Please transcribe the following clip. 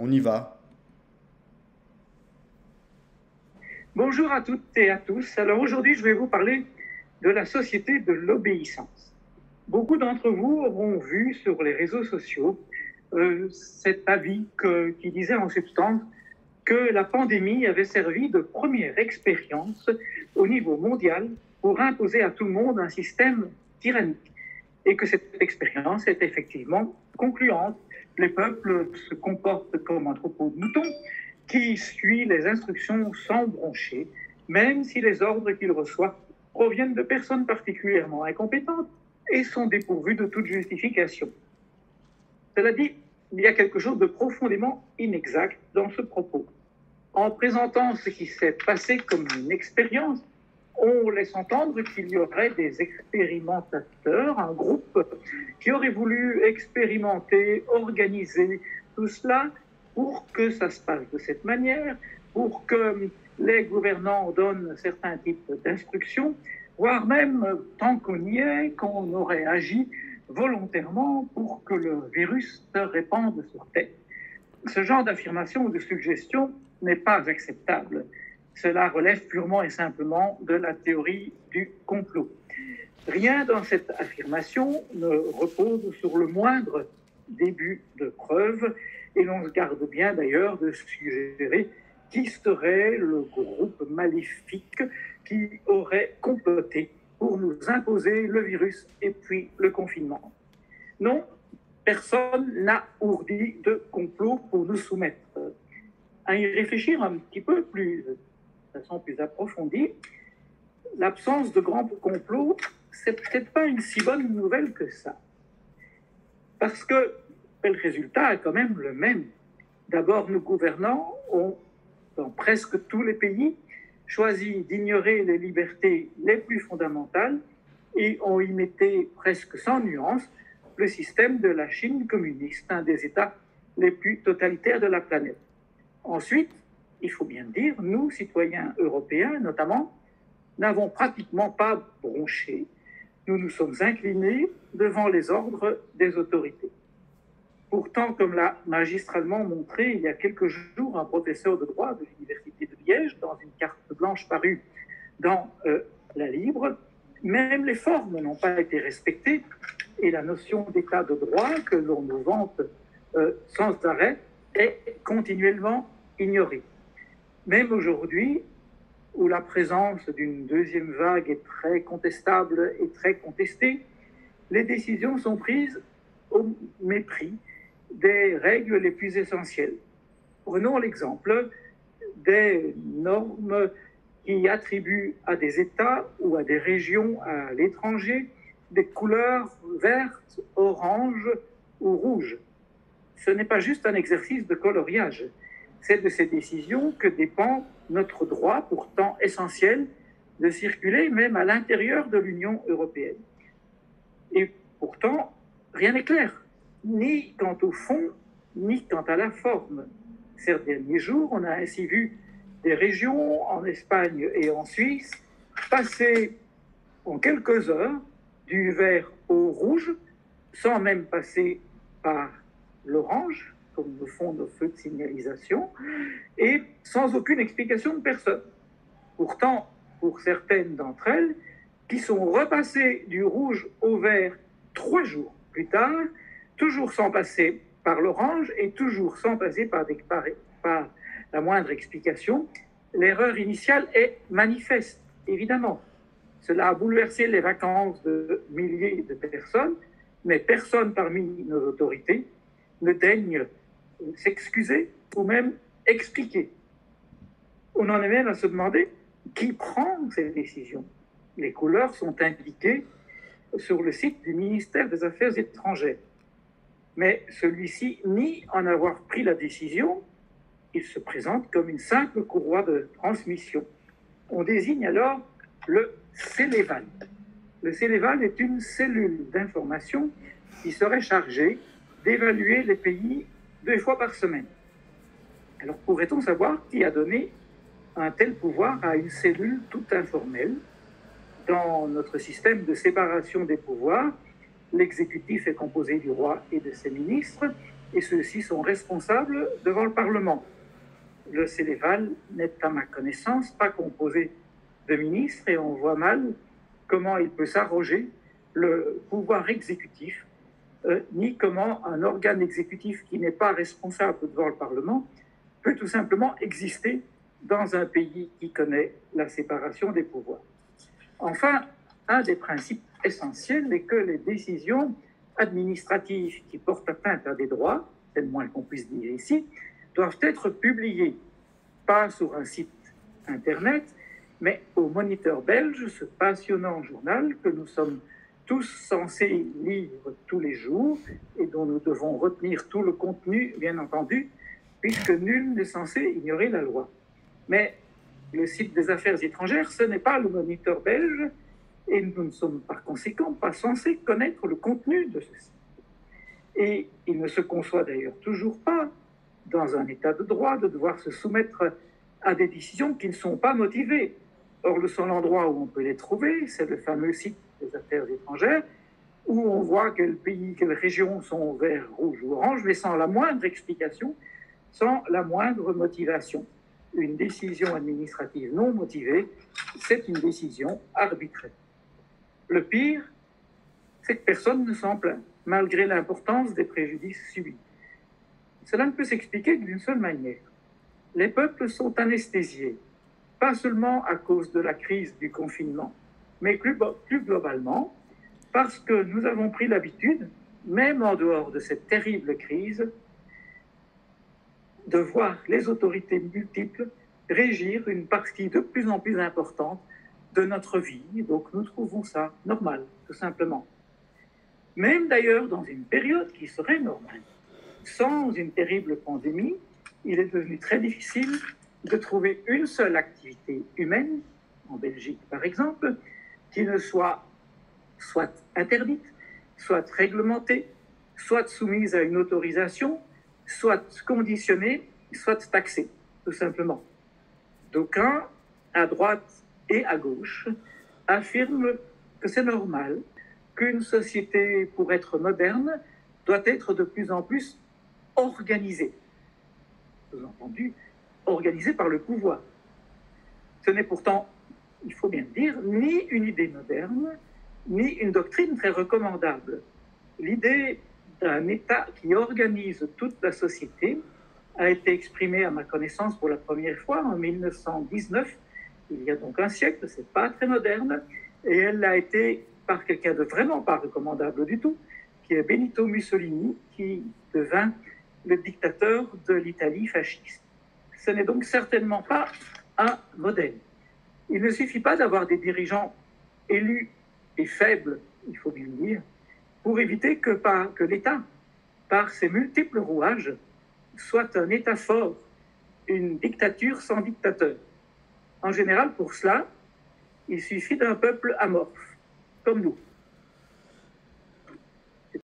On y va. Bonjour à toutes et à tous. Alors aujourd'hui, je vais vous parler de la société de l'obéissance. Beaucoup d'entre vous auront vu sur les réseaux sociaux cet avis qui disait en substance que la pandémie avait servi de première expérience au niveau mondial pour imposer à tout le monde un système tyrannique et que cette expérience est effectivement concluante. Les peuples se comportent comme un troupeau de moutons qui suit les instructions sans broncher, même si les ordres qu'il reçoit proviennent de personnes particulièrement incompétentes et sont dépourvus de toute justification. Cela dit, il y a quelque chose de profondément inexact dans ce propos. En présentant ce qui s'est passé comme une expérience, on laisse entendre qu'il y aurait des expérimentateurs, un groupe qui aurait voulu expérimenter, organiser tout cela pour que ça se passe de cette manière, pour que les gouvernants donnent certains types d'instructions, voire même, tant qu'on y est, qu'on aurait agi volontairement pour que le virus se répande sur Terre. Ce genre d'affirmation ou de suggestion n'est pas acceptable. Cela relève purement et simplement de la théorie du complot. Rien dans cette affirmation ne repose sur le moindre début de preuve, et l'on se garde bien d'ailleurs de suggérer qui serait le groupe maléfique qui aurait comploté pour nous imposer le virus et puis le confinement. Non, personne n'a ourdi de complot pour nous soumettre. À y réfléchir un petit peu plus, de façon plus approfondie, l'absence de grands complots, c'est peut-être pas une si bonne nouvelle que ça. Parce que le résultat est quand même le même. D'abord, nos gouvernants ont, dans presque tous les pays, choisi d'ignorer les libertés les plus fondamentales et ont imité presque sans nuance le système de la Chine communiste, un des États les plus totalitaires de la planète. Ensuite, il faut bien dire, nous, citoyens européens notamment, n'avons pratiquement pas bronché. Nous nous sommes inclinés devant les ordres des autorités. Pourtant, comme l'a magistralement montré il y a quelques jours un professeur de droit de l'Université de Liège dans une carte blanche parue dans la Libre, même les formes n'ont pas été respectées et la notion d'état de droit que l'on nous vante sans arrêt est continuellement ignorée. Même aujourd'hui, où la présence d'une deuxième vague est très contestable et très contestée, les décisions sont prises au mépris des règles les plus essentielles. Prenons l'exemple des normes qui attribuent à des États ou à des régions à l'étranger des couleurs vertes, orange ou rouge. Ce n'est pas juste un exercice de coloriage. C'est de ces décisions que dépend notre droit, pourtant essentiel, de circuler même à l'intérieur de l'Union européenne. Et pourtant, rien n'est clair, ni quant au fond, ni quant à la forme. Ces derniers jours, on a ainsi vu des régions en Espagne et en Suisse passer en quelques heures du vert au rouge, sans même passer par l'orange, comme le font nos feux de signalisation, et sans aucune explication de personne. Pourtant, pour certaines d'entre elles, qui sont repassées du rouge au vert 3 jours plus tard, toujours sans passer par l'orange et toujours sans passer par la moindre explication, l'erreur initiale est manifeste, évidemment. Cela a bouleversé les vacances de milliers de personnes, mais personne parmi nos autorités ne daigne s'excuser ou même expliquer. On en est même à se demander qui prend ces décisions. Les couleurs sont indiquées sur le site du ministère des Affaires étrangères. Mais celui-ci nie en avoir pris la décision. Il se présente comme une simple courroie de transmission. On désigne alors le Céléval. Le Céléval est une cellule d'information qui serait chargée d'évaluer les pays 2 fois par semaine. Alors pourrait-on savoir qui a donné un tel pouvoir à une cellule toute informelle? Dans notre système de séparation des pouvoirs, l'exécutif est composé du roi et de ses ministres, et ceux-ci sont responsables devant le Parlement. Le Céléval n'est, à ma connaissance, pas composé de ministres et on voit mal comment il peut s'arroger le pouvoir exécutif, ni comment un organe exécutif qui n'est pas responsable devant le Parlement peut tout simplement exister dans un pays qui connaît la séparation des pouvoirs. Enfin, un des principes essentiels est que les décisions administratives qui portent atteinte à des droits, c'est le moins qu'on puisse dire ici, doivent être publiées, pas sur un site internet, mais au Moniteur belge, ce passionnant journal que nous sommes tous censés lire tous les jours et dont nous devons retenir tout le contenu, bien entendu, puisque nul n'est censé ignorer la loi. Mais le site des affaires étrangères, ce n'est pas le Moniteur belge, et nous ne sommes par conséquent pas censés connaître le contenu de ce site. Et il ne se conçoit d'ailleurs toujours pas, dans un état de droit, de devoir se soumettre à des décisions qui ne sont pas motivées. Or, le seul endroit où on peut les trouver, c'est le fameux site des affaires étrangères, où on voit quels pays, quelles régions sont vert, rouge ou orange, mais sans la moindre explication, sans la moindre motivation. Une décision administrative non motivée, c'est une décision arbitraire. Le pire, c'est que personne ne s'en plaint, malgré l'importance des préjudices subis. Cela ne peut s'expliquer que d'une seule manière. Les peuples sont anesthésiés, pas seulement à cause de la crise du confinement, mais plus globalement, parce que nous avons pris l'habitude, même en dehors de cette terrible crise, de voir les autorités multiples régir une partie de plus en plus importante de notre vie. Donc nous trouvons ça normal, tout simplement. Même d'ailleurs dans une période qui serait normale. Sans une terrible pandémie, il est devenu très difficile de trouver une seule activité humaine, en Belgique par exemple, qui ne soit interdite, soit réglementée, soit soumise à une autorisation, soit conditionnée, soit taxée, tout simplement. D'aucuns, à droite et à gauche, affirment que c'est normal, qu'une société, pour être moderne, doit être de plus en plus organisée. Sous-entendu, organisée par le pouvoir. Ce n'est pourtant, il faut bien le dire, ni une idée moderne, ni une doctrine très recommandable. L'idée d'un État qui organise toute la société a été exprimée, à ma connaissance, pour la première fois en 1919, il y a donc un siècle, c'est pas très moderne, et elle a été par quelqu'un de vraiment pas recommandable du tout, qui est Benito Mussolini, qui devint le dictateur de l'Italie fasciste. Ce n'est donc certainement pas un modèle. Il ne suffit pas d'avoir des dirigeants élus et faibles, il faut bien le dire, pour éviter que l'État, par ses multiples rouages, soit un État fort, une dictature sans dictateur. En général, pour cela, il suffit d'un peuple amorphe, comme nous.